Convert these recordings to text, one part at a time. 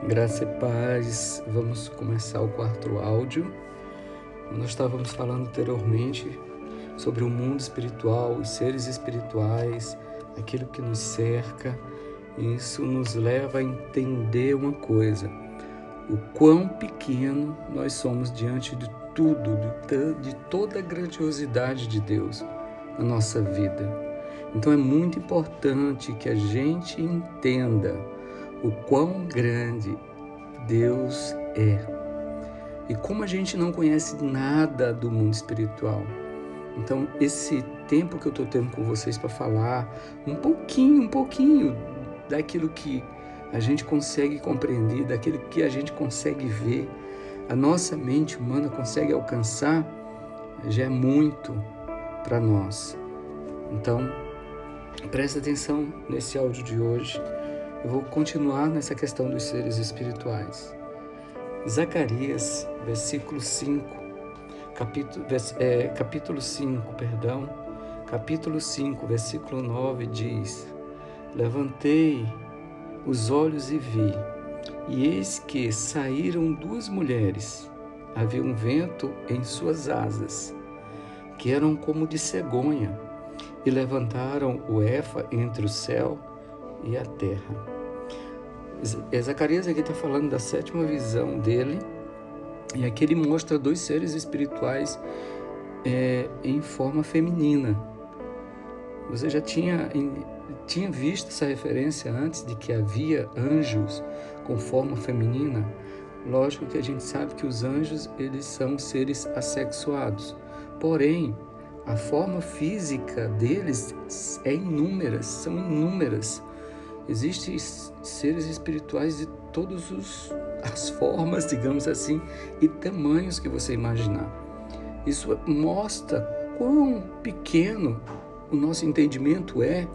Graça e paz, vamos começar o quarto áudio. Nós estávamos falando anteriormente sobre o mundo espiritual, os seres espirituais, aquilo que nos cerca. E isso nos leva a entender uma coisa: o quão pequeno nós somos diante de tudo, de toda a grandiosidade de Deus na nossa vida. Então é muito importante que a gente entenda o quão grande Deus é. E como a gente não conhece nada do mundo espiritual, então esse tempo que eu estou tendo com vocês para falar um pouquinho daquilo que a gente consegue compreender, daquilo que a gente consegue ver, a nossa mente humana consegue alcançar, já é muito para nós. Então, presta atenção nesse áudio de hoje. Eu vou continuar nessa questão dos seres espirituais. Zacarias, capítulo 5, versículo 9 diz: Levantei os olhos e vi, e eis que saíram duas mulheres. Havia um vento em suas asas, que eram como de cegonha, e levantaram o efa entre o céu e a terra. Zacarias aqui está falando da sétima visão dele, e aqui ele mostra dois seres espirituais em forma feminina. Você já tinha visto essa referência antes de que havia anjos com forma feminina? Lógico que a gente sabe que os anjos, eles são seres assexuados, porém a forma física deles são inúmeras. Existem seres espirituais de todas as formas, digamos assim, e tamanhos que você imaginar. Isso mostra quão pequeno o nosso entendimento é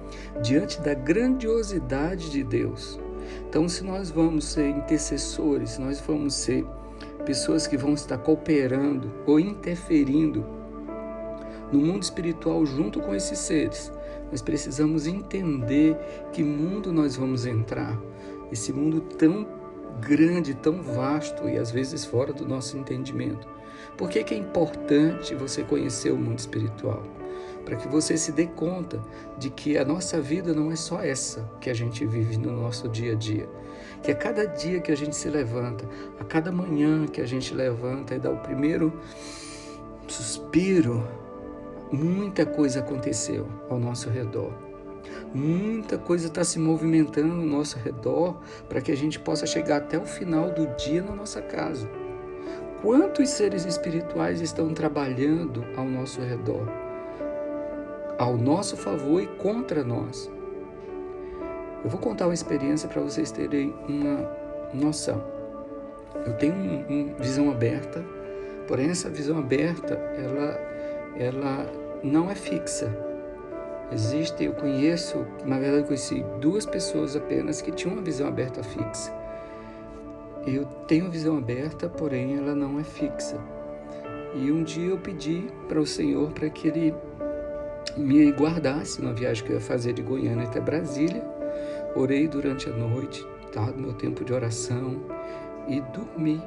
diante da grandiosidade de Deus. Então, se nós vamos ser intercessores, se nós vamos ser pessoas que vão estar cooperando ou interferindo no mundo espiritual junto com esses seres, nós precisamos entender que mundo nós vamos entrar. Esse mundo tão grande, tão vasto e às vezes fora do nosso entendimento. Por que é importante você conhecer o mundo espiritual? Para que você se dê conta de que a nossa vida não é só essa que a gente vive no nosso dia a dia. Que a cada dia que a gente se levanta, a cada manhã que a gente levanta e dá o primeiro suspiro, muita coisa aconteceu ao nosso redor. Muita coisa está se movimentando ao nosso redor para que a gente possa chegar até o final do dia na nossa casa. Quantos seres espirituais estão trabalhando ao nosso redor, ao nosso favor e contra nós? Eu vou contar uma experiência para vocês terem uma noção. Eu tenho uma visão aberta, porém essa visão aberta, ela não é fixa. Eu conheci duas pessoas apenas que tinham uma visão aberta fixa. Eu tenho visão aberta, porém ela não é fixa. E um dia eu pedi para o Senhor para que Ele me guardasse na viagem que eu ia fazer de Goiânia até Brasília. Orei durante a noite, no meu tempo de oração, e dormi.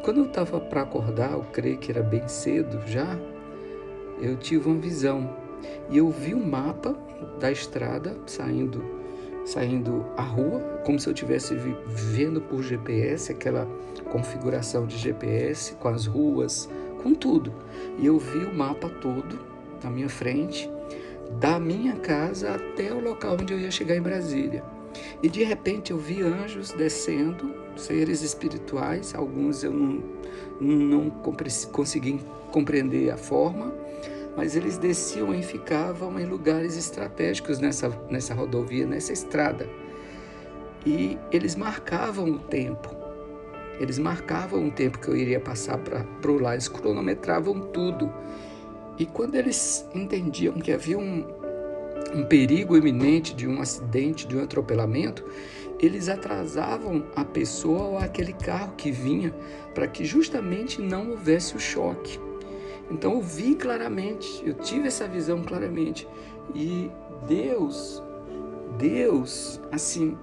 Quando eu estava para acordar, eu creio que era bem cedo já, eu tive uma visão. E eu vi um mapa da estrada saindo a rua, como se eu estivesse vendo por GPS, aquela configuração de GPS, com as ruas, com tudo. E eu vi o mapa todo na minha frente, da minha casa até o local onde eu ia chegar em Brasília. E de repente eu vi anjos descendo, seres espirituais, alguns eu não consegui compreender a forma, mas eles desciam e ficavam em lugares estratégicos nessa rodovia, nessa estrada. E eles marcavam o tempo. Que eu iria passar para lá. Eles cronometravam tudo. E quando eles entendiam que havia um perigo iminente de um acidente, de um atropelamento, eles atrasavam a pessoa ou aquele carro que vinha para que justamente não houvesse o choque. Então eu vi claramente, eu tive essa visão claramente. E Deus, assim,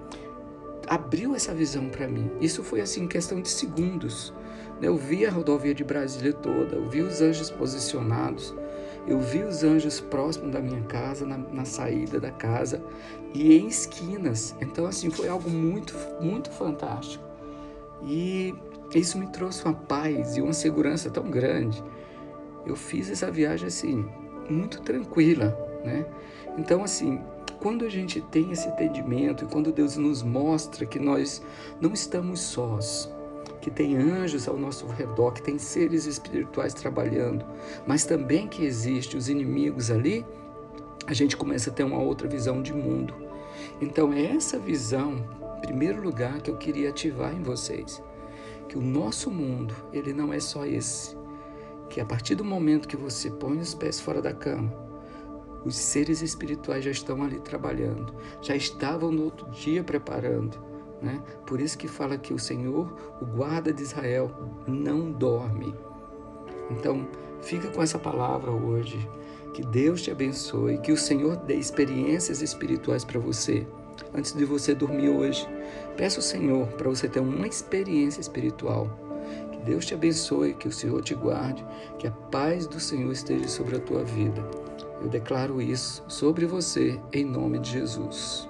abriu essa visão para mim. Isso foi assim, em questão de segundos. Eu vi a rodovia de Brasília toda, eu vi os anjos posicionados, eu vi os anjos próximos da minha casa, na saída da casa e em esquinas. Então, assim, foi algo muito, muito fantástico. E isso me trouxe uma paz e uma segurança tão grande. Eu fiz essa viagem, assim, muito tranquila, né? Então, assim, quando a gente tem esse entendimento e quando Deus nos mostra que nós não estamos sós, que tem anjos ao nosso redor, que tem seres espirituais trabalhando, mas também que existem os inimigos ali, a gente começa a ter uma outra visão de mundo. Então é essa visão, em primeiro lugar, que eu queria ativar em vocês, que o nosso mundo, ele não é só esse, que a partir do momento que você põe os pés fora da cama, os seres espirituais já estão ali trabalhando, já estavam no outro dia preparando, né? Por isso que fala que o Senhor, o guarda de Israel, não dorme. Então, fica com essa palavra hoje. Que Deus te abençoe, que o Senhor dê experiências espirituais para você. Antes de você dormir hoje, peça ao Senhor para você ter uma experiência espiritual. Que Deus te abençoe, que o Senhor te guarde, que a paz do Senhor esteja sobre a tua vida. Eu declaro isso sobre você, em nome de Jesus.